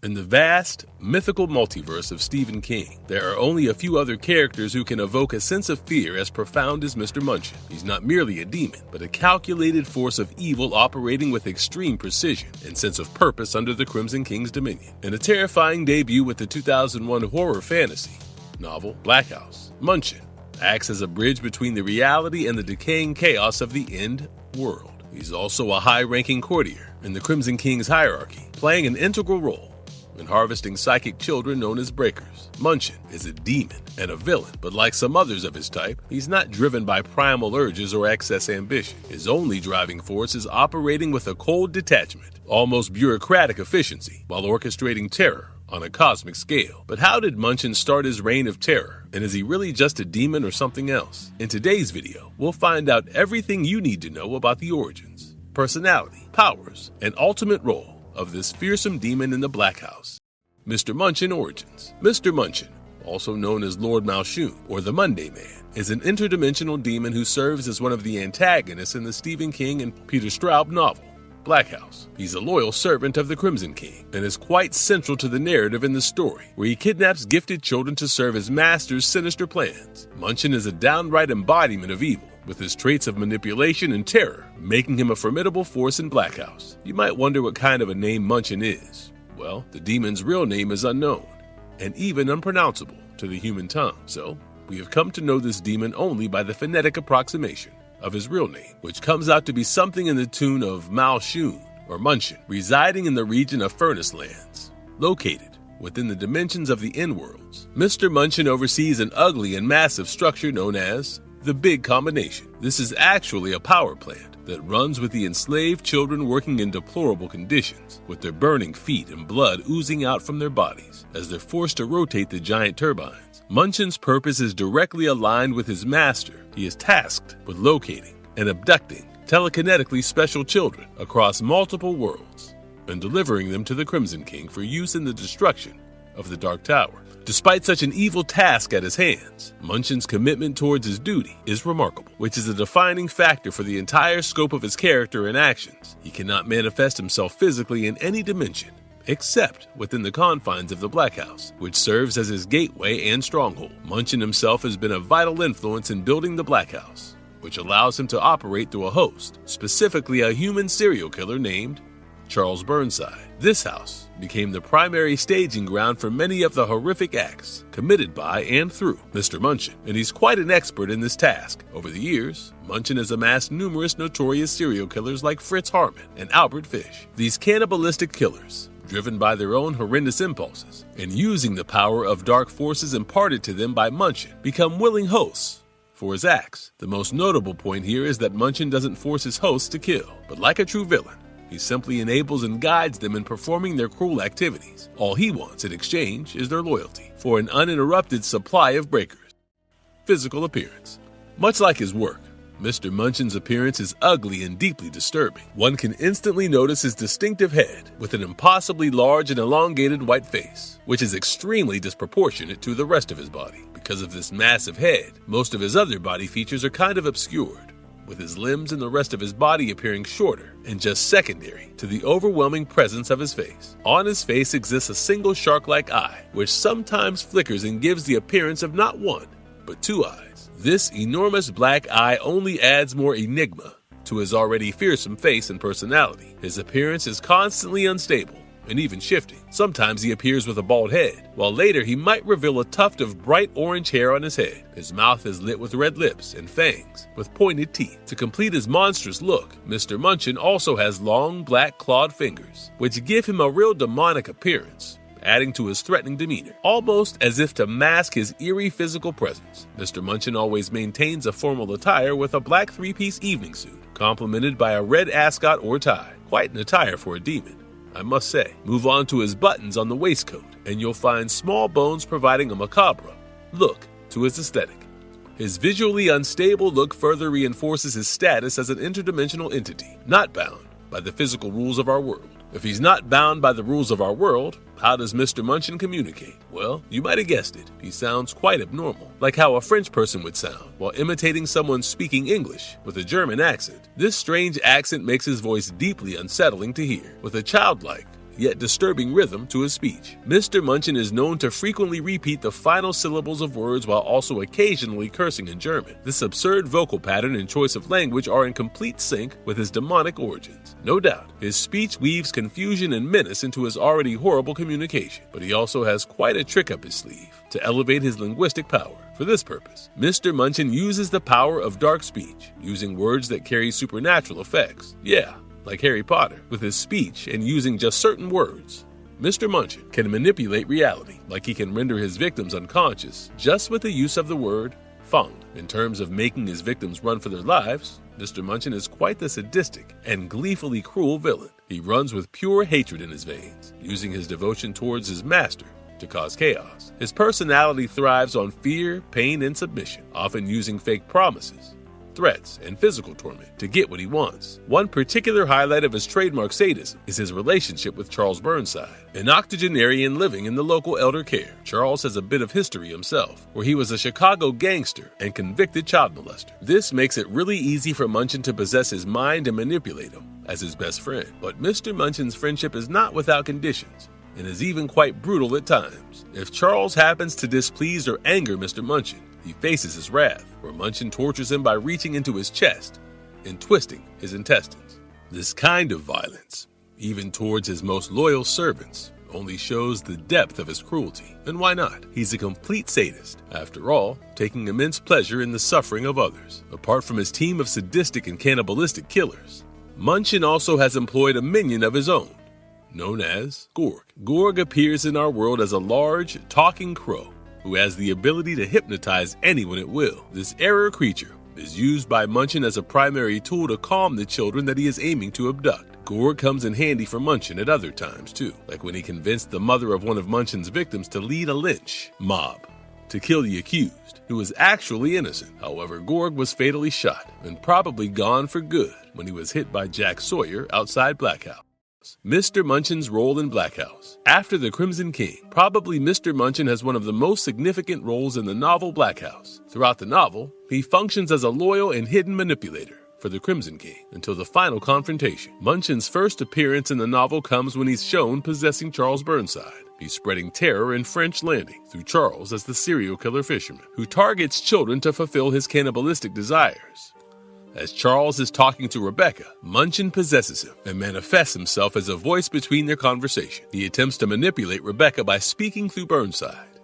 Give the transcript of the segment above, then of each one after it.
In the vast, mythical multiverse of Stephen King, there are only a few other characters who can evoke a sense of fear as profound as Mr. Munshun. He's not merely a demon, but a calculated force of evil operating with extreme precision and sense of purpose under the Crimson King's dominion. In a terrifying debut with the 2001 horror fantasy novel Blackhouse, Munshun acts as a bridge between the reality and the decaying chaos of the end world. He's also a high-ranking courtier in the Crimson King's hierarchy, playing an integral role in harvesting psychic children known as breakers. Munshun is a demon and a villain, but like some others of his type, he's not driven by primal urges or excess ambition. His only driving force is operating with a cold detachment, almost bureaucratic efficiency, while orchestrating terror on a cosmic scale. But how did Munshun start his reign of terror? And is he really just a demon or something else? In today's video, we'll find out everything you need to know about the origins, personality, powers, and ultimate role of this fearsome demon in the Blackhouse. Mr. Munshun Origins. Mr. Munshun, also known as Lord Munshun or the Monday Man, is an interdimensional demon who serves as one of the antagonists in the Stephen King and Peter Straub novel, Blackhouse. He's a loyal servant of the Crimson King and is quite central to the narrative in the story, where he kidnaps gifted children to serve his master's sinister plans. Munshun is a downright embodiment of evil, with his traits of manipulation and terror, making him a formidable force in Blackhouse. You might wonder what kind of a name Munshun is. Well, the demon's real name is unknown, and even unpronounceable to the human tongue, so we have come to know this demon only by the phonetic approximation of his real name, which comes out to be something in the tune of Munshun or Munshun, residing in the region of Furnace Lands, located within the dimensions of the End-Worlds. Mr. Munshun oversees an ugly and massive structure known as the Big Combination. This is actually a power plant that runs with the enslaved children working in deplorable conditions, with their burning feet and blood oozing out from their bodies as they're forced to rotate the giant turbines. Munshun's purpose is directly aligned with his master. He is tasked with locating and abducting telekinetically special children across multiple worlds and delivering them to the Crimson King for use in the destruction of the Dark Tower. Despite such an evil task at his hands, Munshun's commitment towards his duty is remarkable, which is a defining factor for the entire scope of his character and actions. He cannot manifest himself physically in any dimension, except within the confines of the Blackhouse, which serves as his gateway and stronghold. Munshun himself has been a vital influence in building the Blackhouse, which allows him to operate through a host, specifically a human serial killer named Charles Burnside. This house became the primary staging ground for many of the horrific acts committed by and through Mr. Munshun, and he's quite an expert in this task. Over the years, Munshun has amassed numerous notorious serial killers like Fritz Hartman and Albert Fish. These cannibalistic killers, driven by their own horrendous impulses and using the power of dark forces imparted to them by Munshun, become willing hosts for his acts. The most notable point here is that Munshun doesn't force his hosts to kill, but like a true villain, he simply enables and guides them in performing their cruel activities. All he wants in exchange is their loyalty for an uninterrupted supply of breakers. Physical appearance. Much like his work, Mr. Munshun's appearance is ugly and deeply disturbing. One can instantly notice his distinctive head with an impossibly large and elongated white face, which is extremely disproportionate to the rest of his body. Because of this massive head, most of his other body features are kind of obscured, with his limbs and the rest of his body appearing shorter and just secondary to the overwhelming presence of his face. On his face exists a single shark-like eye, which sometimes flickers and gives the appearance of not one, but two eyes. This enormous black eye only adds more enigma to his already fearsome face and personality. His appearance is constantly unstable and even shifting. Sometimes he appears with a bald head, while later he might reveal a tuft of bright orange hair on his head. His mouth is lit with red lips and fangs with pointed teeth. To complete his monstrous look, Mr. Munshun also has long black clawed fingers, which give him a real demonic appearance, adding to his threatening demeanor, almost as if to mask his eerie physical presence. Mr. Munshun always maintains a formal attire with a black three-piece evening suit, complemented by a red ascot or tie. Quite an attire for a demon, I must say. Move on to his buttons on the waistcoat, and you'll find small bones providing a macabre look to his aesthetic. His visually unstable look further reinforces his status as an interdimensional entity, not bound by the physical rules of our world. If he's not bound by the rules of our world, how does Mr. Munshun communicate? Well, you might have guessed it. He sounds quite abnormal, like how a French person would sound while imitating someone speaking English with a German accent. This strange accent makes his voice deeply unsettling to hear, with a childlike, yet disturbing rhythm to his speech. Mr. Munchun is known to frequently repeat the final syllables of words while also occasionally cursing in German. This absurd vocal pattern and choice of language are in complete sync with his demonic origins. No doubt, his speech weaves confusion and menace into his already horrible communication, but he also has quite a trick up his sleeve to elevate his linguistic power. For this purpose, Mr. Munchun uses the power of dark speech, using words that carry supernatural effects. Yeah, like Harry Potter, with his speech and using just certain words. Mr. Munchun can manipulate reality, like he can render his victims unconscious just with the use of the word fang. In terms of making his victims run for their lives, Mr. Munchun is quite the sadistic and gleefully cruel villain. He runs with pure hatred in his veins, using his devotion towards his master to cause chaos. His personality thrives on fear, pain, and submission, often using fake promises, threats, and physical torment to get what he wants. One particular highlight of his trademark sadism is his relationship with Charles Burnside, an octogenarian living in the local elder care. Charles has a bit of history himself, where he was a Chicago gangster and convicted child molester. This makes it really easy for Munchun to possess his mind and manipulate him as his best friend. But Mr. Munchun's friendship is not without conditions, and is even quite brutal at times. If Charles happens to displease or anger Mr. Munchun, he faces his wrath, where Munchun tortures him by reaching into his chest and twisting his intestines. This kind of violence, even towards his most loyal servants, only shows the depth of his cruelty. And why not? He's a complete sadist, after all, taking immense pleasure in the suffering of others. Apart from his team of sadistic and cannibalistic killers, Munchun also has employed a minion of his own, known as Gorg. Gorg appears in our world as a large, talking crow who has the ability to hypnotize anyone at will. This error creature is used by Munchun as a primary tool to calm the children that he is aiming to abduct. Gorg comes in handy for Munchun at other times too, like when he convinced the mother of one of Munchun's victims to lead a lynch mob to kill the accused, who was actually innocent. However, Gorg was fatally shot and probably gone for good when he was hit by Jack Sawyer outside Blackhouse. Mr. Munchun's role in Blackhouse. After the Crimson King, probably Mr. Munchun has one of the most significant roles in the novel Blackhouse. Throughout the novel, he functions as a loyal and hidden manipulator for the Crimson King until the final confrontation. Munchun's first appearance in the novel comes when he's shown possessing Charles Burnside. He's spreading terror in French Landing through Charles as the serial killer fisherman, who targets children to fulfill his cannibalistic desires. As Charles is talking to Rebecca, Munchun possesses him and manifests himself as a voice between their conversation. He attempts to manipulate Rebecca by speaking through Burnside,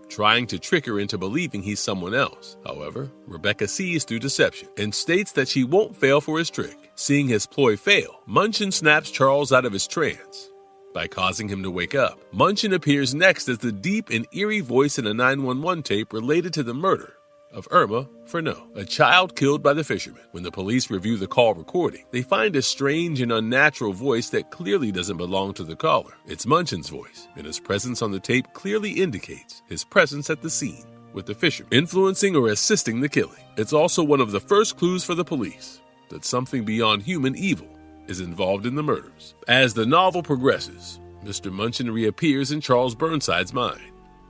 trying to trick her into believing he's someone else. However, Rebecca sees through deception and states that she won't fail for his trick. Seeing his ploy fail, Munchun snaps Charles out of his trance by causing him to wake up. Munchun appears next as the deep and eerie voice in a 911 tape related to the murder of Irma Furneaux, a child killed by the fisherman. When the police review the call recording, they find a strange and unnatural voice that clearly doesn't belong to the caller. It's Munchun's voice, and his presence on the tape clearly indicates his presence at the scene with the fisherman, influencing or assisting the killing. It's also one of the first clues for the police that something beyond human evil is involved in the murders. As the novel progresses, Mr. Munchun reappears in Charles Burnside's mind,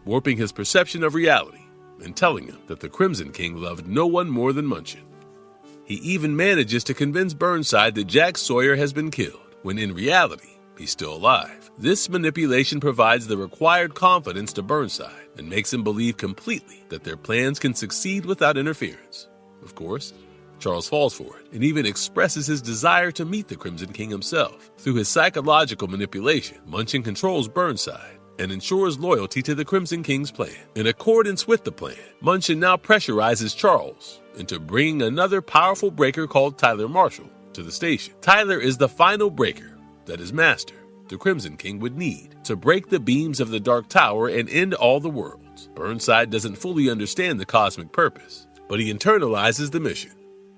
warping his perception of reality and telling him that the Crimson King loved no one more than Munchun. He even manages to convince Burnside that Jack Sawyer has been killed, when in reality, he's still alive. This manipulation provides the required confidence to Burnside and makes him believe completely that their plans can succeed without interference. Of course, Charles falls for it and even expresses his desire to meet the Crimson King himself. Through his psychological manipulation, Munchun controls Burnside and ensures loyalty to the Crimson King's plan. In accordance with the plan, Munchun now pressurizes Charles into bringing another powerful breaker called Tyler Marshall to the station. Tyler is the final breaker that his master, the Crimson King, would need to break the beams of the Dark Tower and end all the worlds. Burnside doesn't fully understand the cosmic purpose, but he internalizes the mission,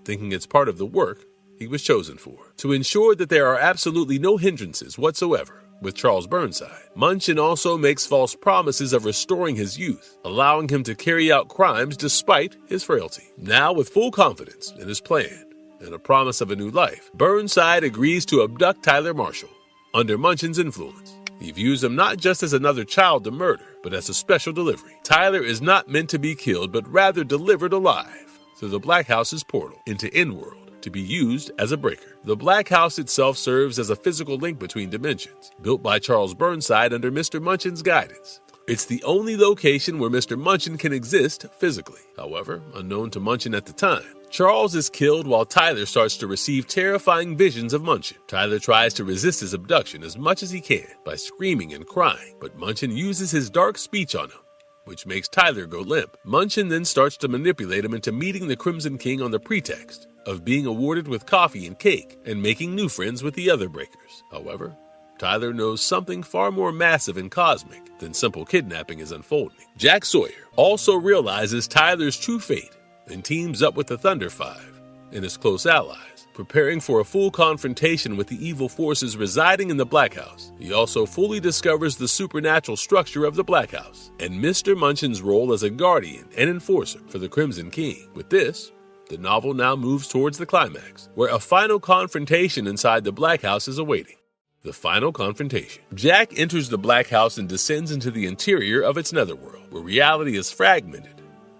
thinking it's part of the work he was chosen for. To ensure that there are absolutely no hindrances whatsoever with Charles Burnside, Munchun also makes false promises of restoring his youth, allowing him to carry out crimes despite his frailty. Now, with full confidence in his plan and a promise of a new life, Burnside agrees to abduct Tyler Marshall under Munchun's influence. He views him not just as another child to murder, but as a special delivery. Tyler is not meant to be killed, but rather delivered alive through the Blackhouse's portal into Endworld, to be used as a breaker. The Blackhouse itself serves as a physical link between dimensions, built by Charles Burnside under Mr. Munchun's guidance. It's the only location where Mr. Munchun can exist physically. However, unknown to Munchun at the time, Charles is killed while Tyler starts to receive terrifying visions of Munchun. Tyler tries to resist his abduction as much as he can by screaming and crying, but Munchun uses his dark speech on him, which makes Tyler go limp. Munchun then starts to manipulate him into meeting the Crimson King on the pretext of being awarded with coffee and cake and making new friends with the other breakers. However, Tyler knows something far more massive and cosmic than simple kidnapping is unfolding. Jack Sawyer also realizes Tyler's true fate and teams up with the Thunder Five and his close allies, preparing for a full confrontation with the evil forces residing in the Blackhouse. He also fully discovers the supernatural structure of the Blackhouse and Mr. Munchun's role as a guardian and enforcer for the Crimson King. With this, the novel now moves towards the climax, where a final confrontation inside the Blackhouse is awaiting. The final confrontation. Jack enters the Blackhouse and descends into the interior of its netherworld, where reality is fragmented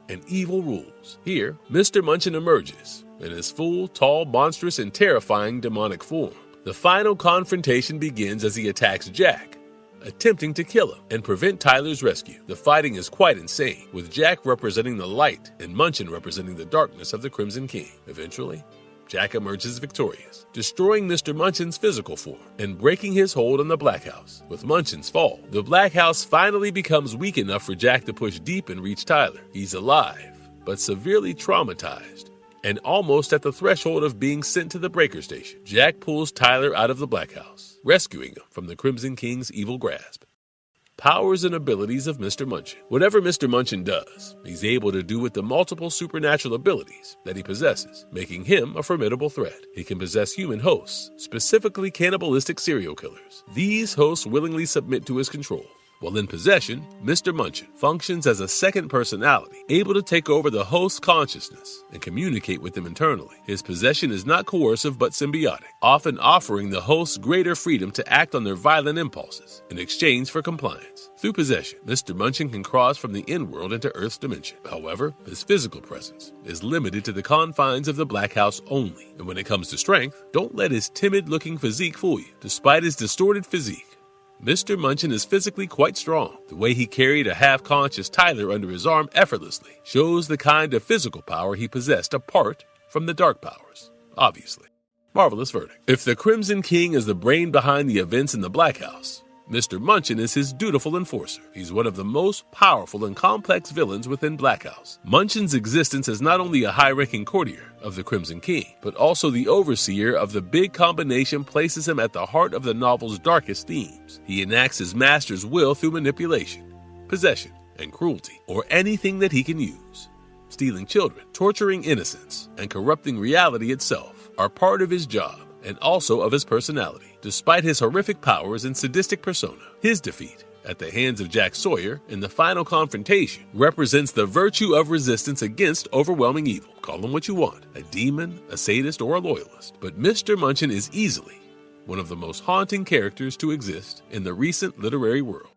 and evil rules. Here, Mr. Munchun emerges in his full, tall, monstrous, and terrifying demonic form. The final confrontation begins as he attacks Jack, attempting to kill him and prevent Tyler's rescue. The fighting is quite insane, with Jack representing the light and Munchun representing the darkness of the Crimson King. Eventually, Jack emerges victorious, destroying Mr. Munchun's physical form and breaking his hold on the Blackhouse. With Munchun's fall, the Blackhouse finally becomes weak enough for Jack to push deep and reach Tyler. He's alive, but severely traumatized and almost at the threshold of being sent to the breaker station. Jack pulls Tyler out of the Blackhouse, rescuing him from the Crimson King's evil grasp. Powers and abilities of Mr. Munchun. Whatever Mr. Munchun does, he's able to do with the multiple supernatural abilities that he possesses, making him a formidable threat. He can possess human hosts, specifically cannibalistic serial killers. These hosts willingly submit to his control. While in possession, Mr. Munchun functions as a second personality, able to take over the host's consciousness and communicate with them internally. His possession is not coercive but symbiotic, often offering the hosts greater freedom to act on their violent impulses in exchange for compliance. Through possession, Mr. Munchun can cross from the in-world into Earth's dimension. However, his physical presence is limited to the confines of the Blackhouse only. And when it comes to strength, don't let his timid-looking physique fool you. Despite his distorted physique, Mr. Munchun is physically quite strong. The way he carried a half-conscious Tyler under his arm effortlessly shows the kind of physical power he possessed apart from the dark powers, obviously. Marvelous verdict. If the Crimson King is the brain behind the events in the Blackhouse, Mr. Munchun is his dutiful enforcer. He's one of the most powerful and complex villains within Blackhouse. Munchun's existence is not only a high-ranking courtier of the Crimson King, but also the overseer of the big combination places him at the heart of the novel's darkest themes. He enacts his master's will through manipulation, possession, and cruelty, or anything that he can use. Stealing children, torturing innocents, and corrupting reality itself are part of his job and also of his personality. Despite his horrific powers and sadistic persona, his defeat at the hands of Jack Sawyer in the final confrontation represents the virtue of resistance against overwhelming evil. Call him what you want, a demon, a sadist, or a loyalist. But Mr. Munchun is easily one of the most haunting characters to exist in the recent literary world.